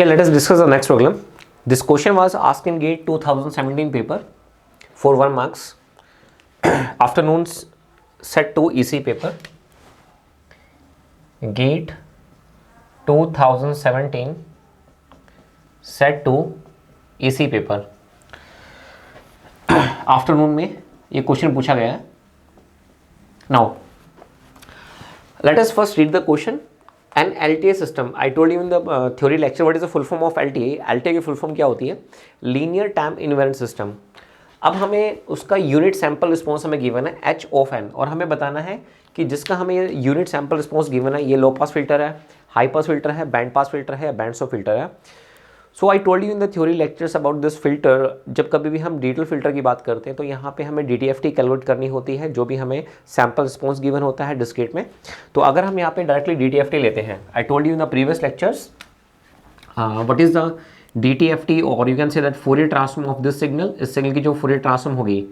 Okay, let us discuss the next problem. This question was asked in GATE 2017 paper for 1 marks. Afternoons set 2 EC paper. GATE 2017 set 2 EC paper afternoon में ये question पूछा गया है. Now let us first read the question. An LTA सिस्टम, I told you in the theory lecture what is the full form of LTA. LTA की full form क्या होती है? Linear time invariant system. अब हमें उसका यूनिट सैंपल रिस्पॉन्स हमें given है h ऑफ n, और हमें बताना है कि जिसका हमें यूनिट सैंपल रिस्पॉन्स गिवन है, ये लो पास फिल्टर है, हाई पास फिल्टर है, बैंड पास फिल्टर है, बैंड स्टॉप फिल्टर है. So I told you in the theory lectures about this filter. जब कभी भी हम डिजिटल फिल्टर की बात करते हैं तो यहाँ पे हमें DTFT कैलकुलेट करनी होती है, जो भी हमें सैंपल रिस्पॉन्स गिवन होता है डिस्क्रीट में. तो अगर हम यहाँ पे डायरेक्टली DTFT लेते हैं, आई told you in the previous lectures what is the DTFT, और you can say that Fourier transform of this signal. इस सिग्नल की जो फोरियर ट्रांसफॉर्म होगी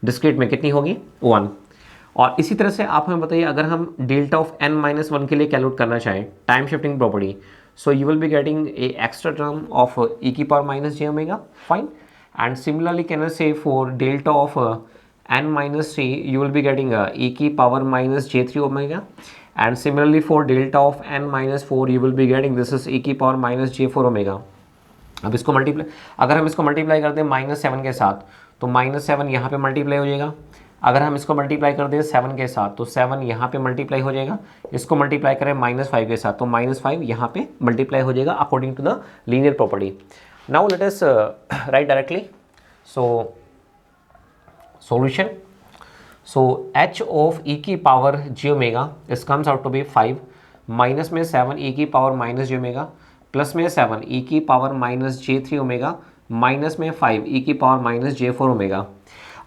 डिस्क्रीट में कितनी होगी? 1. और इसी तरह से आप हमें बताइए, अगर हम डेल्टा ऑफ n-1 के लिए कैलकुलेट करना चाहें time shifting property, so you will be getting a extra term of e की power minus j omega, fine. And similarly can I say for delta of n minus 3 you will be getting e की power minus j3 omega, and similarly for delta of n minus 4 you will be getting this is e की power minus j4 omega. अब इसको multiply, अगर हम इसको multiply करते हैं -7 के साथ तो -7 यहाँ पे मल्टीप्लाई हो जाएगा. अगर हम इसको मल्टीप्लाई कर दें 7 के साथ तो 7 यहाँ पे मल्टीप्लाई हो जाएगा. इसको मल्टीप्लाई करें -5 के साथ तो -5 यहाँ पे मल्टीप्लाई हो जाएगा according to the linear property. Now let us write directly. So solution. So h of e की power j omega is comes out to be 5, minus में 7 e की power minus j omega, plus में 7 e की power minus j3 omega, minus में 5 e की power minus j4 omega.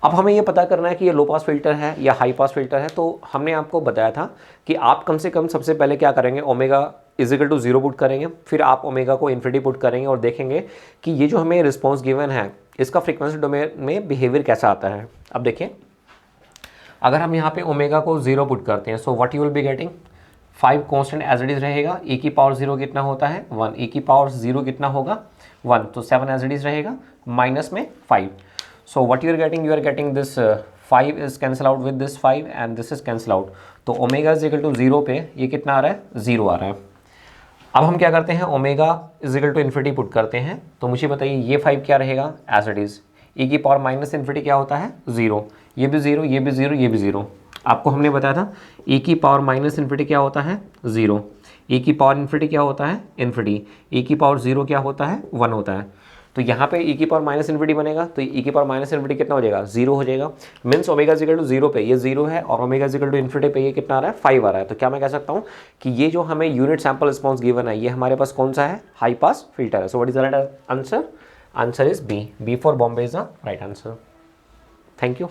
अब हमें ये पता करना है कि ये लो पास फिल्टर है या हाई पास फिल्टर है. तो हमने आपको बताया था कि आप कम से कम सबसे पहले क्या करेंगे, ओमेगा इजिकल टू 0 पुट करेंगे, फिर आप ओमेगा को इन्फिनिटी पुट करेंगे और देखेंगे कि ये जो हमें रिस्पॉन्स गिवन है इसका फ्रीक्वेंसी डोमेन में बिहेवियर कैसा आता है. अब देखिए, अगर हम यहाँ पे ओमेगा को 0 पुट करते हैं, so what you will be getting 5 constant as it is रहेगा. e की पावर 0 कितना होता है? 1. e की पावर 0 कितना होगा? 1. तो 7 एज इट इज रहेगा, माइनस में 5. So what you are getting this 5 is cancel out with this 5 and this is cancel out. तो ओमेगा इज इक्वल टू 0 पे ये कितना आ रहा है? 0 आ रहा है. अब हम क्या करते हैं, omega is equal to infinity put करते हैं. तो मुझे बताइए ये 5 क्या रहेगा? As it is. e की पावर माइनस इन्फिनिटी क्या होता है? 0. ये भी 0, ये भी 0, ये भी 0. आपको हमने बताया था e की पावर माइनस इन्फिनिटी क्या होता है? 0. e की पावर इन्फिनिटी क्या होता है? इन्फिनिटी. e की पावर 0 क्या होता है? 1 होता है. तो यहाँ पे e की पावर माइनस इन्फिनिटी बनेगा, तो e की पावर माइनस इन्फिनिटी कितना हो जाएगा? 0 हो जाएगा. Means omega is equal to 0 पे ये 0 है और omega is equal to infinity पे ये कितना आ रहा है? 5 आ रहा है. तो क्या मैं कह सकता हूँ कि ये जो हमें यूनिट सैंपल रिस्पॉन्स गिवन है ये हमारे पास कौन सा है? हाई पास फिल्टर है. So what is the right answer? Answer is B. B for Bombay is the right answer. Thank you.